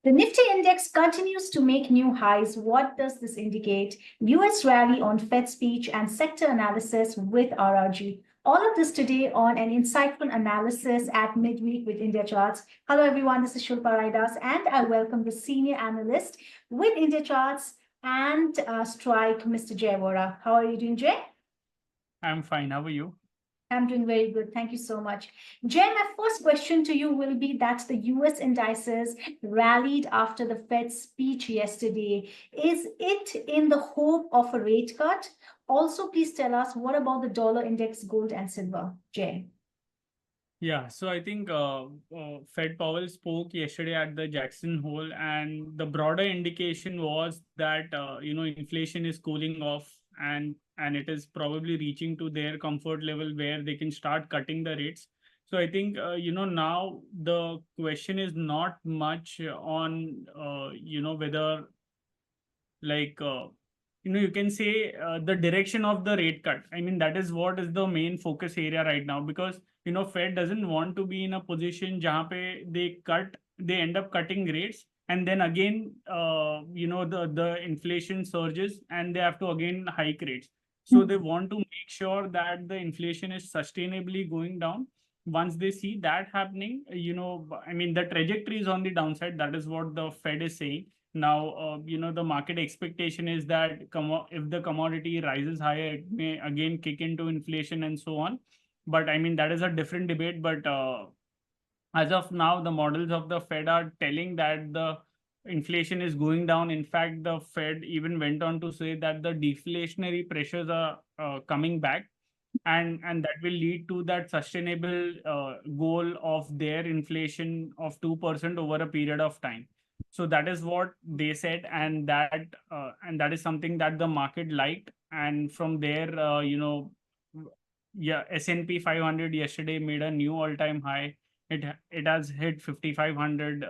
The Nifty index continues to make new highs. What does this indicate? US rally on Fed speech and sector analysis with RRG. All of this today on an insightful analysis at midweek with Indiacharts. Hello, everyone. This is Shilpa Raidas, and I welcome the senior analyst with Indiacharts and Strike, Mr. Jay Vora. How are you doing, Jay? I'm fine. How are you? I'm doing very good. Thank you so much. Jay, my first question to you will be that the US indices rallied after the Fed speech yesterday. Is it in the hope of a rate cut? Also, please tell us what about the dollar index, gold and silver, Jay? Yeah, so I think Fed Powell spoke yesterday at the Jackson Hole, and the broader indication was that inflation is cooling off, and it is probably reaching to their comfort level where they can start cutting the rates. So I think now the question is not much on whether like you can say the direction of the rate cut. I mean, that is what is the main focus area right now, because Fed doesn't want to be in a position jahan pe they end up cutting rates, and then again the inflation surges and they have to again hike rates. So they want to make sure that the inflation is sustainably going down. Once they see that happening, I mean, the trajectory is on the downside. That is what the Fed is saying. Now, the market expectation is that if the commodity rises higher, it may again kick into inflation and so on. But I mean, that is a different debate. But as of now, the models of the Fed are telling that the inflation is going down. In fact, the Fed even went on to say that the deflationary pressures are coming back, and that will lead to that sustainable goal of their inflation of 2% over a period of time. So that is what they said, and that is something that the market liked. And from there, yeah, S&P 500 yesterday made a new all-time high. It has hit 5,500.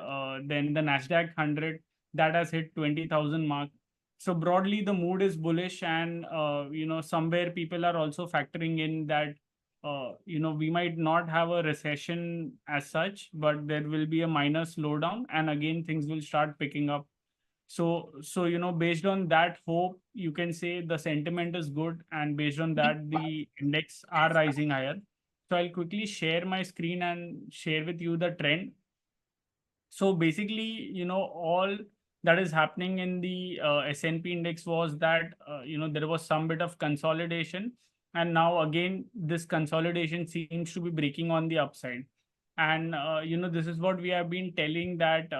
Then the Nasdaq 100 that has hit 20,000 mark. So broadly, the mood is bullish, and somewhere people are also factoring in that we might not have a recession as such, but there will be a minor slowdown, and again things will start picking up. So based on that hope, you can say the sentiment is good, and based on that, the index are rising higher. So I'll quickly share my screen and share with you the trend. So basically, all that is happening in the S&P index was that there was some bit of consolidation, and now again this consolidation seems to be breaking on the upside. And this is what we have been telling, that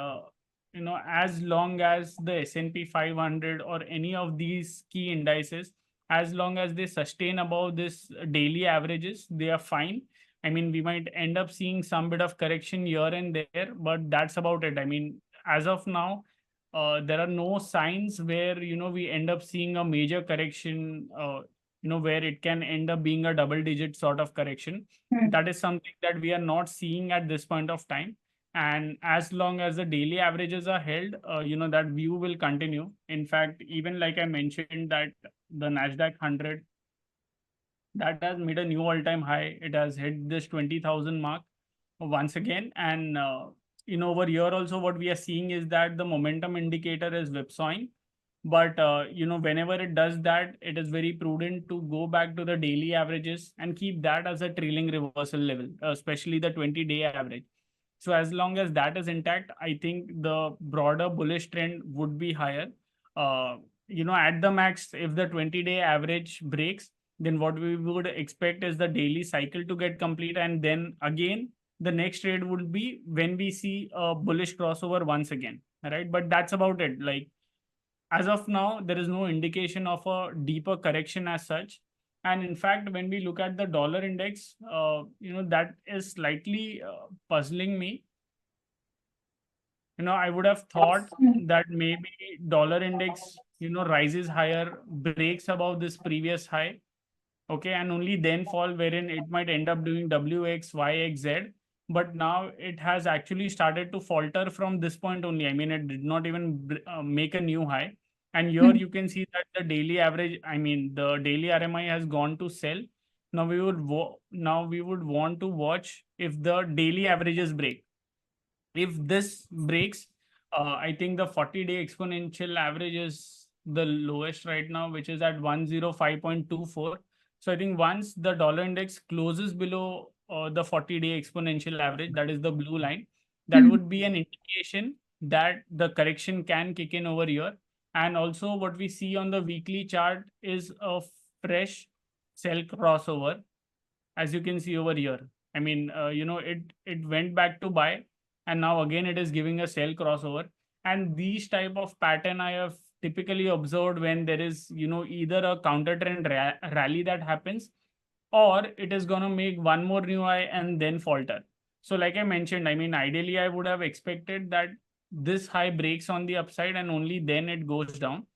as long as the S&P 500 or any of these key indices, as long as they sustain above this daily averages, they are fine. I mean, we might end up seeing some bit of correction here and there, but that's about it. I mean, as of now, there are no signs where we end up seeing a major correction. Where it can end up being a double-digit sort of correction. That is something that we are not seeing at this point of time. And as long as the daily averages are held, that view will continue. In fact, even like I mentioned, that the Nasdaq 100 that has made a new all-time high. It has hit this 20,000 mark once again. And over here also, what we are seeing is that the momentum indicator is whipsawing. But whenever it does that, it is very prudent to go back to the daily averages and keep that as a trailing reversal level, especially the 20-day average. So as long as that is intact, I think the broader bullish trend would be higher. At the max, if the 20-day average breaks, then what we would expect is the daily cycle to get complete. And then again, the next trade would be when we see a bullish crossover once again, right? But that's about it. Like, as of now, there is no indication of a deeper correction as such. And in fact, when we look at the dollar index, that is slightly puzzling me. I would have thought that maybe dollar index, rises higher, breaks above this previous high, okay, and only then fall, wherein it might end up doing WX, YX, Z. But now it has actually started to falter from this point only. I mean, it did not even make a new high. And here you can see that the daily average, I mean, the daily RMI has gone to sell. Now we would want to watch if the daily averages break. If this breaks, I think the 40-day exponential average is the lowest right now, which is at 105.24. So I think once the dollar index closes below the 40-day exponential average, that is the blue line, that would be an indication that the correction can kick in over here. And also what we see on the weekly chart is a fresh sell crossover, as you can see over here. I mean, it went back to buy, and now again it is giving a sell crossover. And these type of pattern I have typically observed when there is, either a counter trend rally that happens, or it is going to make one more new high and then falter. So like I mentioned, I mean, ideally I would have expected that this high breaks on the upside and only then it goes down.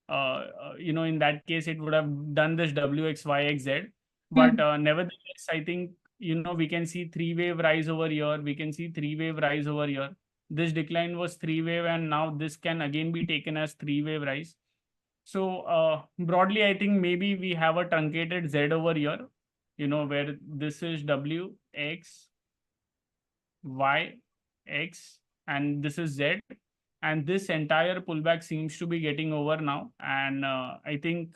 In that case it would have done this WXYXZ. But nevertheless, I think, we can see three-wave rise over here. We can see three-wave rise over here. This decline was three-wave, and now this can again be taken as three-wave rise. So broadly, I think maybe we have a truncated Z over here, where this is W, X, Y, X, and this is Z. And this entire pullback seems to be getting over now. And I think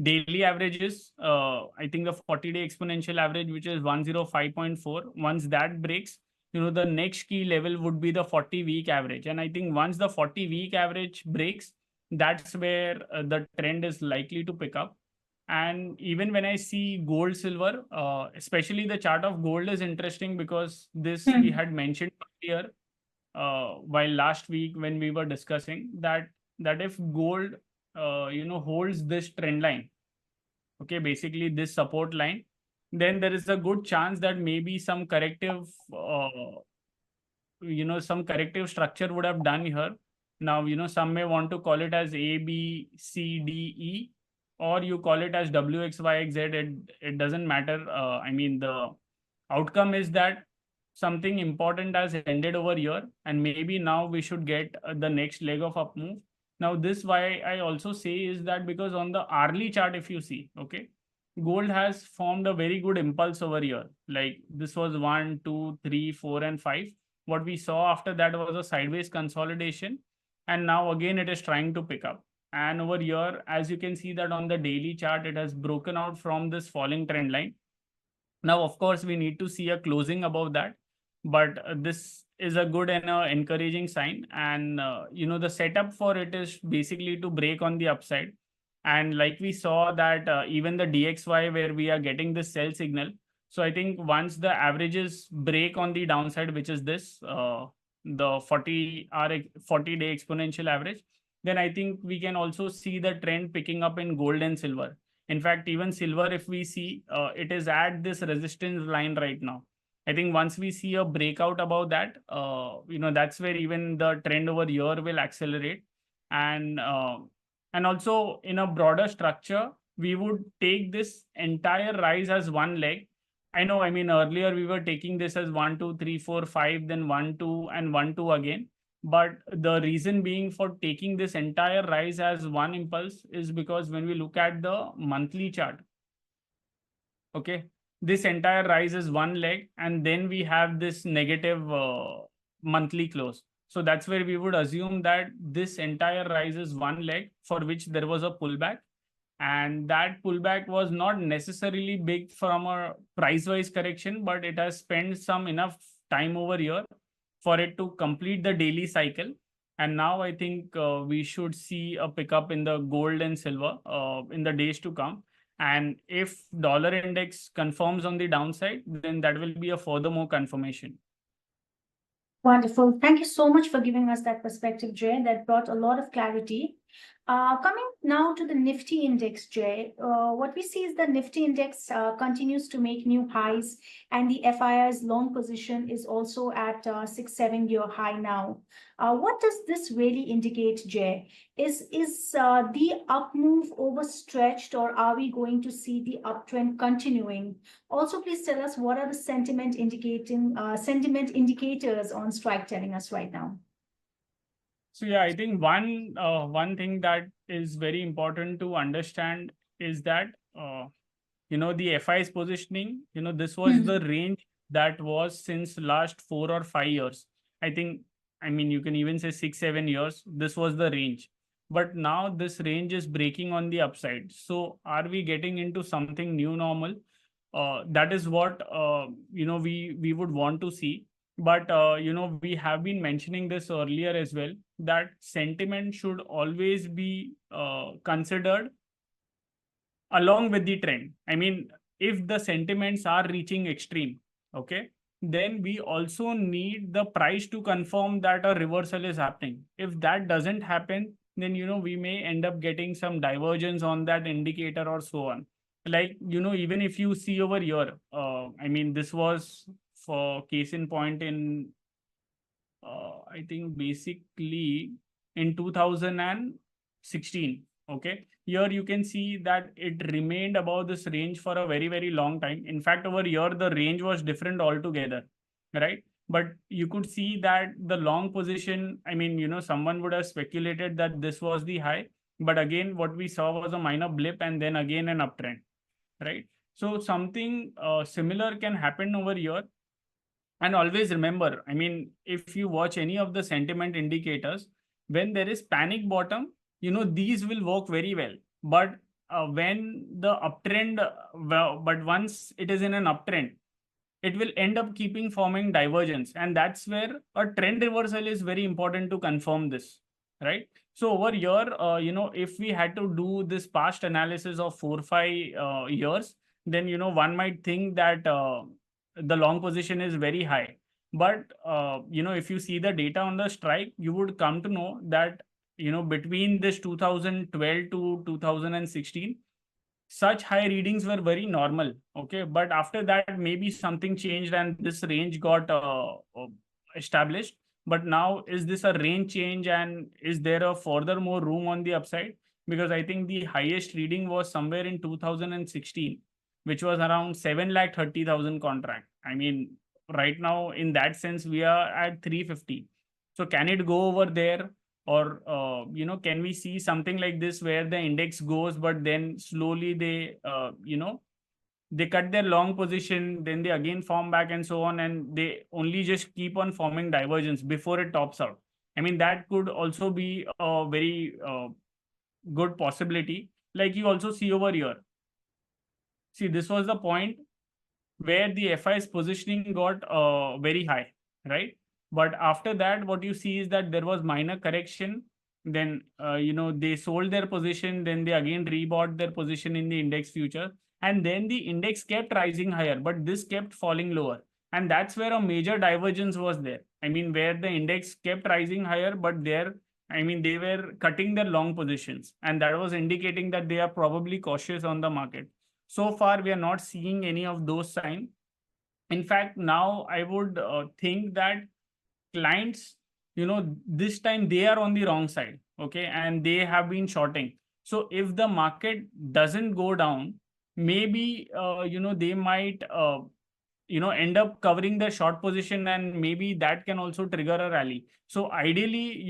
daily averages, I think the 40-day exponential average, which is 105.4, once that breaks, the next key level would be the 40-week average. And I think once the 40-week average breaks, that's where the trend is likely to pick up. And even when I see gold, silver, especially the chart of gold is interesting because this we had mentioned earlier, while last week when we were discussing that if gold holds this trend line, okay, basically this support line, then there is a good chance that maybe some corrective structure would have done here. Now, some may want to call it as A, B, C, D, E, or you call it as W, X, Y, X, Z. It doesn't matter. I mean, the outcome is that something important has ended over here, and maybe now we should get the next leg of up move. Now, this why I also say is that because on the hourly chart, if you see, okay, gold has formed a very good impulse over here. Like this was 1, 2, 3, 4, and 5. What we saw after that was a sideways consolidation, and now again it is trying to pick up. And over here, as you can see that on the daily chart, it has broken out from this falling trend line. Now, of course, we need to see a closing above that, but this is a good and encouraging sign. And the setup for it is basically to break on the upside. And like we saw that even the DXY where we are getting this sell signal. So I think once the averages break on the downside, which is this, the 40-day exponential average, then I think we can also see the trend picking up in gold and silver. In fact, even silver, if we see, it is at this resistance line right now. I think once we see a breakout above that, that's where even the trend over here will accelerate. And also in a broader structure, we would take this entire rise as one leg. I know, I mean, earlier we were taking this as 1, 2, 3, 4, 5, then 1, 2, and 1, 2 again. But the reason being for taking this entire rise as one impulse is because when we look at the monthly chart, okay, this entire rise is one leg, and then we have this negative monthly close. So that's where we would assume that this entire rise is one leg for which there was a pullback. And that pullback was not necessarily big from a price-wise correction, but it has spent some enough time over here for it to complete the daily cycle. And now I think we should see a pickup in the gold and silver in the days to come. And if dollar index confirms on the downside, then that will be a furthermore confirmation. Wonderful. Thank you so much for giving us that perspective, Jay. That brought a lot of clarity. Coming now to the Nifty index, Jay, what we see is the Nifty index continues to make new highs, and the FII's long position is also at 6-7-year high now. What does this really indicate, Jay? Is the up move overstretched, or are we going to see the uptrend continuing? Also, please tell us what are the sentiment indicators on strike telling us right now? So yeah, I think one thing that is very important to understand is that the FI's positioning, this was the range that was since last 4 or 5 years. I think I mean, you can even say 6-7 years, this was the range. But now this range is breaking on the upside. So are we getting into something new normal? That is what we would want to see. But we have been mentioning this earlier as well, that sentiment should always be considered along with the trend. I mean, if the sentiments are reaching extreme, okay, then we also need the price to confirm that a reversal is happening. If that doesn't happen, then we may end up getting some divergence on that indicator or so on. Like, even if you see over here, I mean, this was for case in point in I think basically in 2016. Okay, here you can see that it remained above this range for a very, very long time. In fact, over here the range was different altogether, right? But you could see that the long position, I mean, someone would have speculated that this was the high, but again what we saw was a minor blip and then again an uptrend, right? So something similar can happen over here. And always remember, I mean, if you watch any of the sentiment indicators, when there is panic bottom, these will work very well. But when the uptrend, but once it is in an uptrend, it will end up keeping forming divergence. And that's where a trend reversal is very important to confirm this, right? So over here, if we had to do this past analysis of 4-5 years, then, one might think that the long position is very high. But, if you see the data on the strike, you would come to know that, between this 2012 to 2016, such high readings were very normal. Okay. But after that, maybe something changed and this range got established. But now, is this a range change and is there a further more room on the upside? Because I think the highest reading was somewhere in 2016, which was around 7,30,000 contract. I mean, right now, in that sense, we are at 350. So can it go over there? Or can we see something like this where the index goes, but then slowly they cut their long position, then they again form back and so on, and they only just keep on forming divergence before it tops out. I mean, that could also be a very good possibility. Like you also see over here. See, this was the point where the FI's positioning got very high, right? But after that, what you see is that there was minor correction. Then, they sold their position. Then they again rebought their position in the index future. And then the index kept rising higher, but this kept falling lower. And that's where a major divergence was there. I mean, where the index kept rising higher, but they were cutting their long positions. And that was indicating that they are probably cautious on the market. So far, we are not seeing any of those signs. In fact, now I would think that clients, this time they are on the wrong side, okay, and they have been shorting. So if the market doesn't go down, maybe they might end up covering their short position, and maybe that can also trigger a rally. So ideally,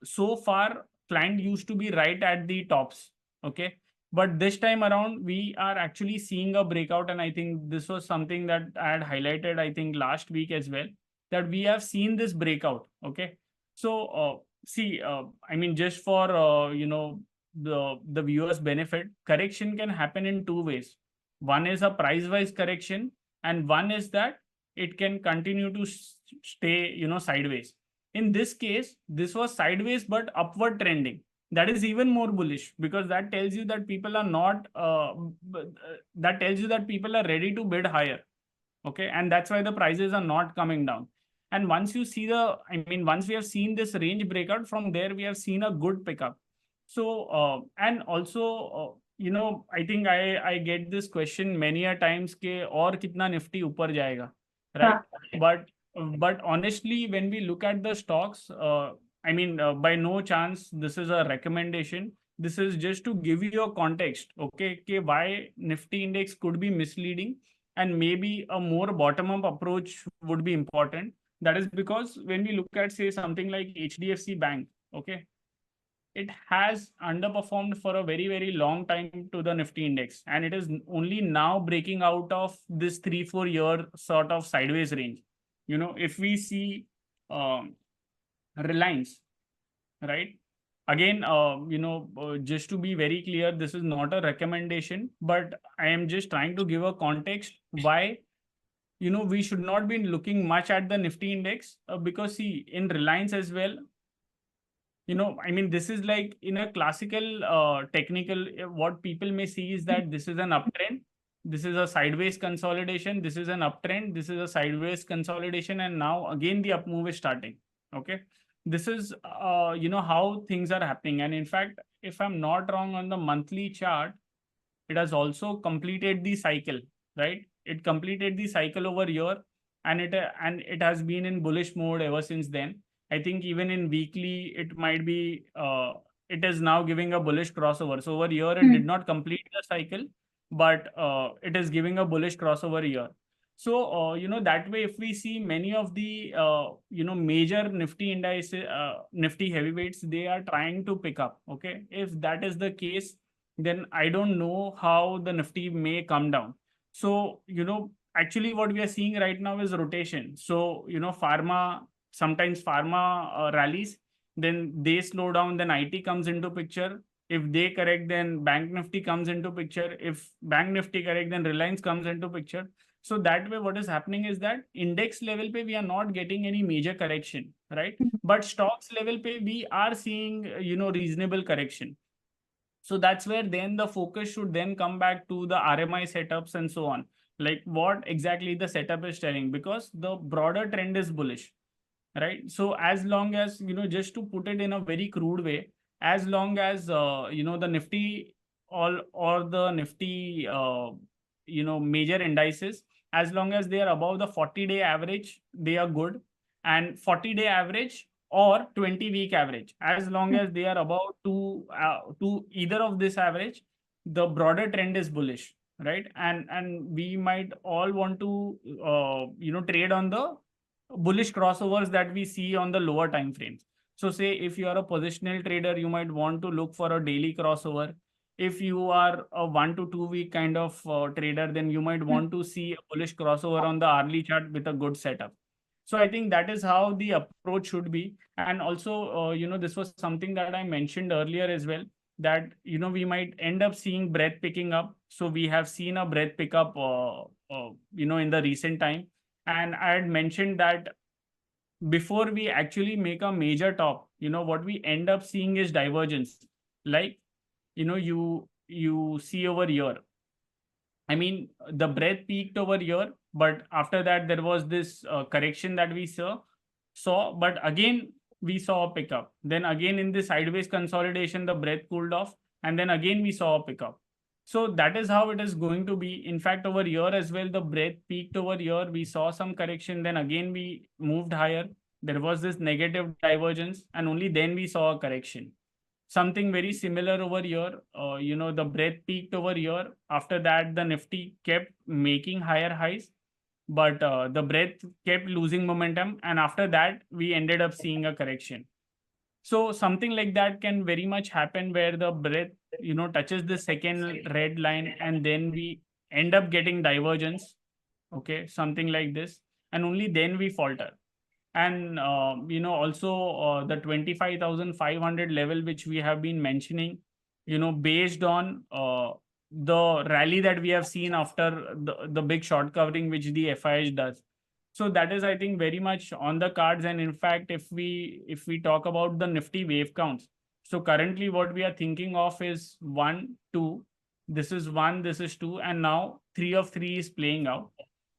so far client used to be right at the tops, okay, but this time around we are actually seeing a breakout. And I think this was something that I had highlighted, I think last week as well, that we have seen this breakout. Okay, so see, I mean, just for the viewers benefit, correction can happen in two ways. One is a price wise correction, and one is that it can continue to stay sideways. In this case, this was sideways but upward trending. That is even more bullish, because that tells you that people are not that tells you that people are ready to bid higher. Okay, and that's why the prices are not coming down. And once you see once we have seen this range breakout, from there we have seen a good pickup. So and also I think I get this question many a times ke aur kitna nifty upar jayega, right? But honestly, when we look at the stocks, by no chance this is a recommendation. This is just to give you a context, okay, why Nifty index could be misleading, and maybe a more bottom-up approach would be important. That is because when we look at, say, something like HDFC Bank, okay, it has underperformed for a very, very long time to the Nifty index, and it is only now breaking out of this 3-4 year sort of sideways range. If we see Reliance, right? Again, just to be very clear, this is not a recommendation, but I am just trying to give a context why we should not be looking much at the Nifty index, because see, in Reliance as well, I mean, this is like in a classical technical, what people may see is that this is an uptrend, this is a sideways consolidation, this is an uptrend, this is a sideways consolidation, and now again the up move is starting. Okay, this is how things are happening. And in fact, if I'm not wrong, on the monthly chart, it has also completed the cycle, right? It completed the cycle over here, and it has been in bullish mode ever since then. I think even in weekly, it might be it is now giving a bullish crossover. So over here, it did not complete the cycle, but it is giving a bullish crossover here. So that way, if we see many of the major Nifty indices, Nifty heavyweights, they are trying to pick up. Okay, if that is the case, then I don't know how the Nifty may come down. So, actually what we are seeing right now is rotation. So, sometimes pharma rallies, then they slow down, then IT comes into picture. If they correct, then Bank Nifty comes into picture. If Bank Nifty correct, then Reliance comes into picture. So that way, what is happening is that index level pay, we are not getting any major correction, right? But stocks level pay, we are seeing, reasonable correction. So that's where then the focus should then come back to the RMI setups and so on. Like what exactly the setup is telling, because the broader trend is bullish, right? So as long as, just to put it in a very crude way, as long as, the Nifty or the Nifty, major indices, as long as they are above the 40-day average, they are good. And 40-day average or 20-week average, as long as they are about to either of this average, the broader trend is bullish, right? And we might all want to trade on the bullish crossovers that we see on the lower time frames. So say if you are a positional trader, you might want to look for a daily crossover. If you are a 1 to 2 week kind of trader, then you might want to see a bullish crossover on the hourly chart with a good setup. So I think that is how the approach should be. And also, this was something that I mentioned earlier as well, that, we might end up seeing breadth picking up. So we have seen a breadth pickup, in the recent time. And I had mentioned that before we actually make a major top, what we end up seeing is divergence. Like, you see over here. I mean, the breadth peaked over here, but after that, there was this correction that we saw, but again, we saw a pickup. Then again, in this sideways consolidation, the breadth cooled off, and then again, we saw a pickup. So that is how it is going to be. In fact, over here as well, the breadth peaked over here. We saw some correction. Then again, we moved higher. There was this negative divergence, and only then we saw a correction. Something very similar over here. The breadth peaked over here. After that, the Nifty kept making higher highs, but the breadth kept losing momentum. And after that, we ended up seeing a correction. So something like that can very much happen where the breadth, touches the second red line, and then we end up getting divergence. Okay, something like this. And only then we falter. And, also the 25,500 level, which we have been mentioning, based on the rally that we have seen after the big short covering, which the FII does. So that is, I think, very much on the cards. And in fact, if we talk about the Nifty wave counts, so currently what we are thinking of is 1, 2, this is 1, this is 2, and now 3 of 3 is playing out.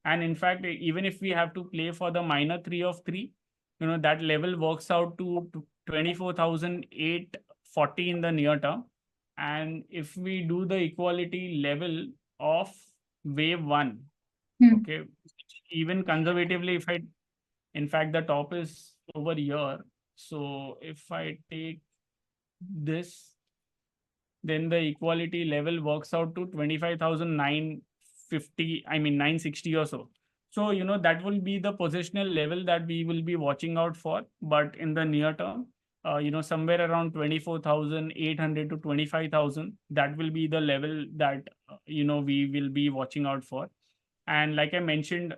And in fact, even if we have to play for the minor 3 of 3, that level works out to 24,840 in the near term. And if we do the equality level of wave 1, okay, even conservatively, in fact, the top is over here. So if I take this, then the equality level works out to 25,950, I mean 960 or so. So, that will be the positional level that we will be watching out for. But in the near term, somewhere around 24,800 to 25,000, that will be the level that, we will be watching out for. And like I mentioned,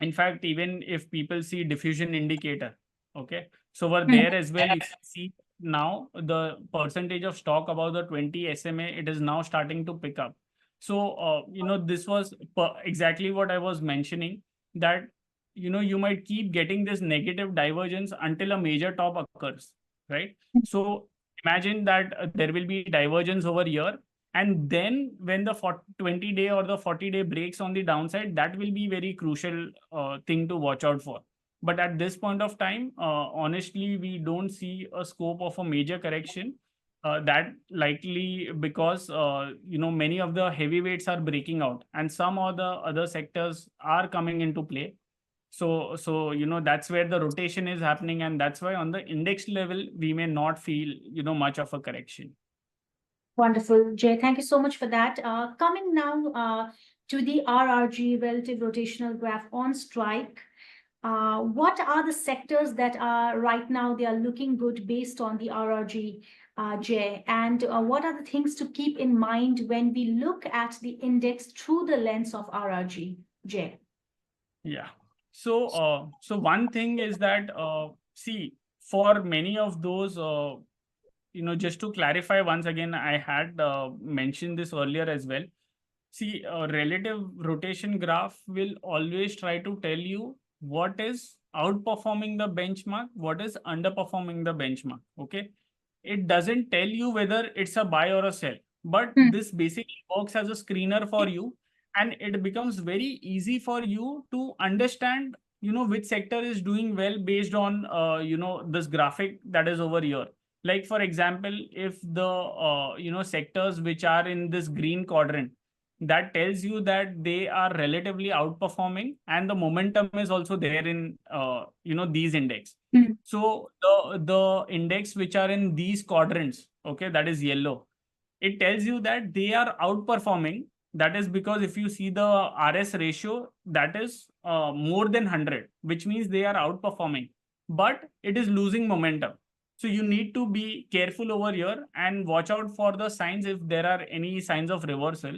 in fact, even if people see diffusion indicator, okay, So over there as well, if you see now the percentage of stock above the 20 SMA, it is now starting to pick up. So, this was exactly what I was mentioning, that, you might keep getting this negative divergence until a major top occurs, right? So imagine that there will be divergence over here. And then when the 20-day or the 40-day breaks on the downside, that will be very crucial thing to watch out for. But at this point of time, honestly, we don't see a scope of a major correction. That likely because many of the heavyweights are breaking out, and some of the other sectors are coming into play. So that's where the rotation is happening, and that's why on the index level we may not feel much of a correction. Wonderful, Jay. Thank you so much for that. Coming now to the RRG relative rotational graph on strike. What are the sectors that are right now they are looking good based on the RRG, Jay? And what are the things to keep in mind when we look at the index through the lens of RRG, Jay? Yeah. So one thing is that see, for many of those just to clarify once again, I had mentioned this earlier as well. See, a relative rotation graph will always try to tell you what is outperforming the benchmark, what is underperforming the benchmark. Okay. It doesn't tell you whether it's a buy or a sell, but this basically works as a screener for you, and it becomes very easy for you to understand, which sector is doing well based on, this graphic that is over here. Like, for example, if the, sectors which are in this green quadrant, that tells you that they are relatively outperforming, and the momentum is also there in, these index. So the index which are in these quadrants, okay, that is yellow, it tells you that they are outperforming. That is because if you see the RS ratio, that is more than 100, which means they are outperforming, but it is losing momentum. So you need to be careful over here and watch out for the signs if there are any signs of reversal.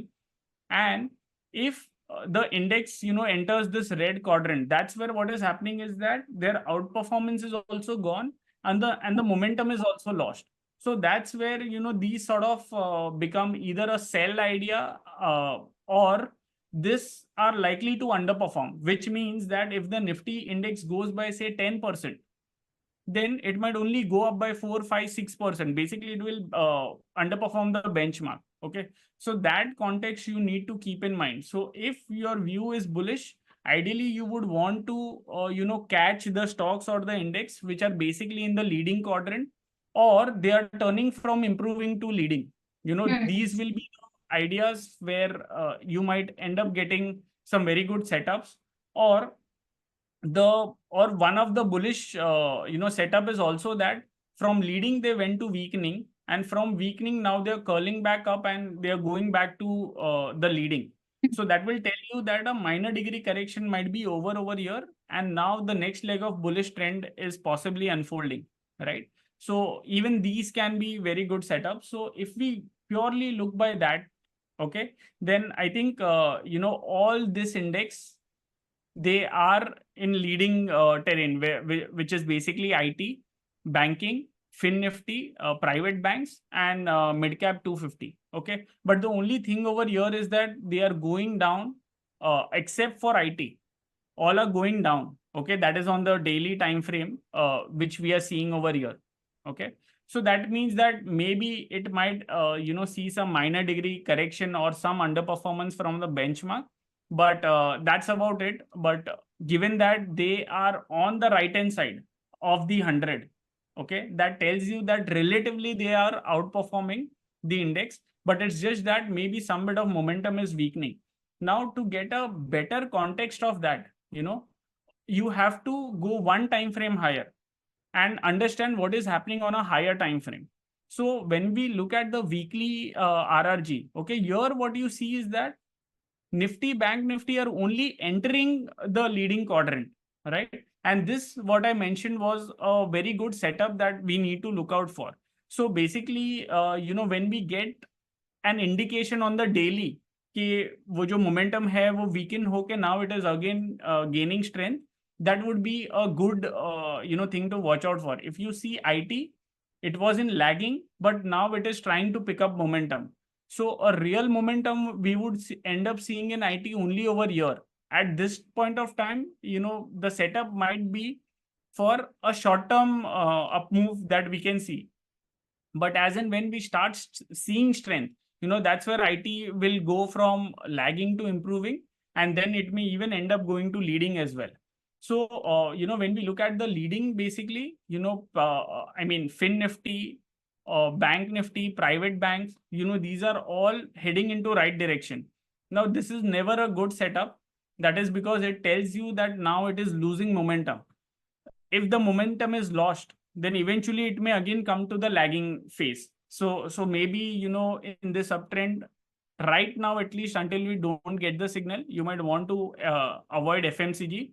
And if the index enters this red quadrant, that's where what is happening is that their outperformance is also gone, and the momentum is also lost. So that's where these sort of become either a sell idea, or this are likely to underperform, which means that if the Nifty index goes by say 10%, then it might only go up by 4, 5, 6%. Basically, it will underperform the benchmark. Okay. So that context you need to keep in mind. So if your view is bullish, ideally you would want to, catch the stocks or the index, which are basically in the leading quadrant, or they are turning from improving to leading. These will be ideas where you might end up getting some very good setups, or one of the bullish setup is also that from leading they went to weakening, and from weakening now they're curling back up and they're going back to the leading. So that will tell you that a minor degree correction might be over here, and now the next leg of bullish trend is possibly unfolding, right? So even these can be very good setups. So if we purely look by that, okay, then I think all this index, they are in leading terrain, which is basically IT, banking, Nifty, private banks, and midcap 250. Okay, but the only thing over here is that they are going down, except for IT. All are going down. Okay, that is on the daily time frame, which we are seeing over here. Okay, so that means that maybe it might see some minor degree correction or some underperformance from the benchmark, but that's about it. But given that they are on the right hand side of the 100, okay, that tells you that relatively they are outperforming the index, but it's just that maybe some bit of momentum is weakening. Now, to get a better context of that, you have to go one time frame higher and understand what is happening on a higher time frame. So when we look at the weekly RRG, okay, here what you see is that Nifty, Bank Nifty are only entering the leading quadrant, right? And this, what I mentioned, was a very good setup that we need to look out for. So basically, when we get an indication on the daily कि वो जो momentum है वो weaken होके now it is again gaining strength, that would be a good, thing to watch out for. If you see IT, it was in lagging, but now it is trying to pick up momentum. So a real momentum we would end up seeing in IT only over here. At this point of time, the setup might be for a short-term up move that we can see. But as and when we start seeing strength, that's where IT will go from lagging to improving, and then it may even end up going to leading as well. So, when we look at the leading, basically, Fin Nifty, Bank Nifty, private banks, these are all heading into right direction. Now, this is never a good setup. That is because it tells you that now it is losing momentum. If the momentum is lost, then eventually it may again come to the lagging phase. So maybe, in this uptrend, right now, at least until we don't get the signal, you might want to avoid FMCG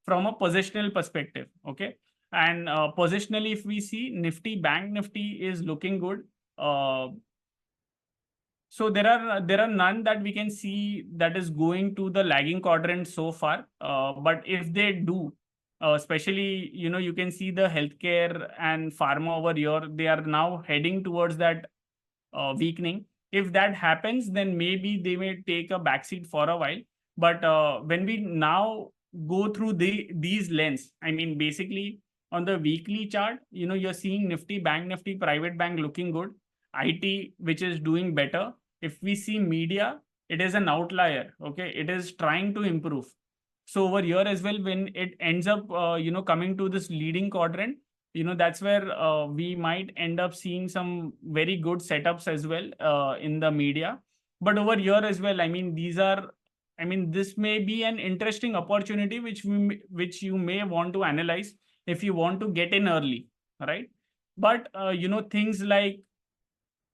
from a positional perspective. Okay. And positionally, if we see Nifty, Bank Nifty is looking good. So there are none that we can see that is going to the lagging quadrant so far. But if they do, especially, you can see the healthcare and pharma over here, they are now heading towards that weakening. If that happens, then maybe they may take a backseat for a while. But when we now go through these lens, basically on the weekly chart, you're seeing Nifty, Bank Nifty, private bank looking good, IT, which is doing better. If we see media, it is an outlier. Okay, it is trying to improve. So over here as well, when it ends up, coming to this leading quadrant, that's where we might end up seeing some very good setups as well in the media. But over here as well, this may be an interesting opportunity which you may want to analyze if you want to get in early, right? But things like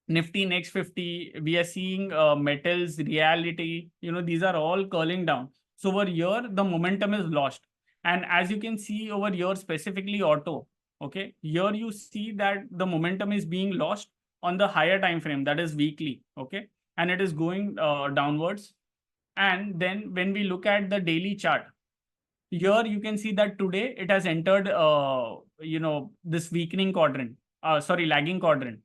Nifty Next 50, we are seeing metals, reality, these are all curling down. So over here, the momentum is lost. And as you can see over here, specifically auto, okay, here you see that the momentum is being lost on the higher time frame, that is weekly, okay, and it is going downwards. And then when we look at the daily chart, here you can see that today it has entered, this weakening quadrant, lagging quadrant.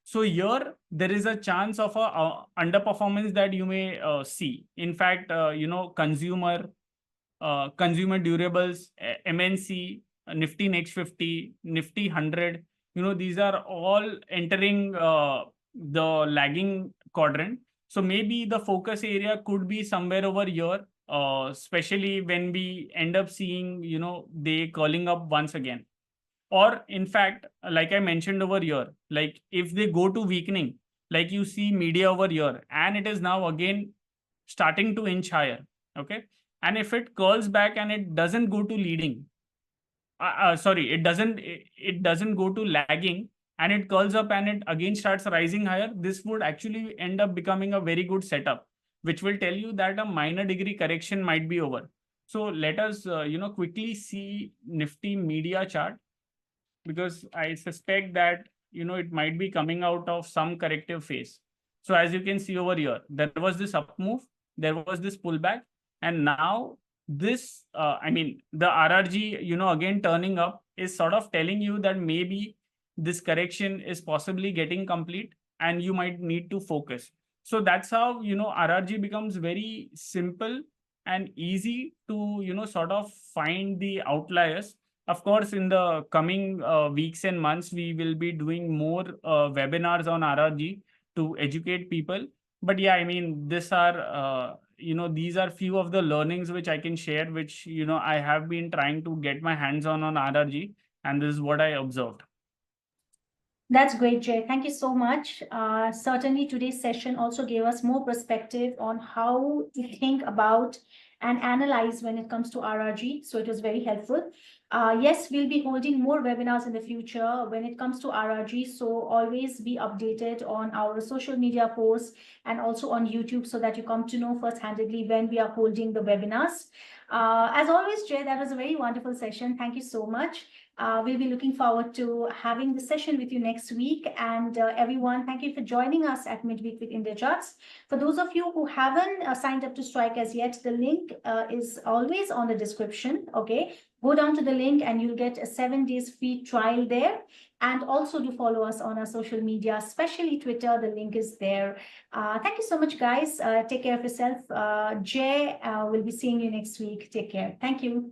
So here there is a chance of a underperformance that you may see. In fact, consumer durables, MNC, Nifty Next 50, Nifty 100, these are all entering the lagging quadrant. So maybe the focus area could be somewhere over here, especially when we end up seeing, they curling up once again. Or in fact, like I mentioned over here, like if they go to weakening, like you see media over here, and it is now again starting to inch higher. Okay. And if it curls back and it doesn't go to leading, it doesn't go to lagging, and it curls up and it again starts rising higher, this would actually end up becoming a very good setup, which will tell you that a minor degree correction might be over. So let us, quickly see Nifty media chart, because I suspect that, it might be coming out of some corrective phase. So as you can see over here, there was this up move, there was this pullback, and now this, the RRG, again turning up is sort of telling you that maybe this correction is possibly getting complete and you might need to focus. So that's how, RRG becomes very simple and easy to, sort of find the outliers. Of course, in the coming weeks and months, we will be doing more webinars on RRG to educate people. But yeah, these are few of the learnings which I can share, which, I have been trying to get my hands on RRG, and this is what I observed. That's great, Jay. Thank you so much. Certainly, today's session also gave us more perspective on how to think about and analyze when it comes to RRG. So it was very helpful. Yes, we'll be holding more webinars in the future when it comes to RRG. So always be updated on our social media posts and also on YouTube so that you come to know first-handedly when we are holding the webinars. As always, Jay, that was a very wonderful session. Thank you so much. We'll be looking forward to having the session with you next week. And everyone, thank you for joining us at Midweek with Indiacharts. For those of you who haven't signed up to Strike as yet, the link is always on the description. Okay. Go down to the link and you'll get a 7 days free trial there. And also do follow us on our social media, especially Twitter. The link is there. Thank you so much, guys. Take care of yourself. Jay, we'll be seeing you next week. Take care. Thank you.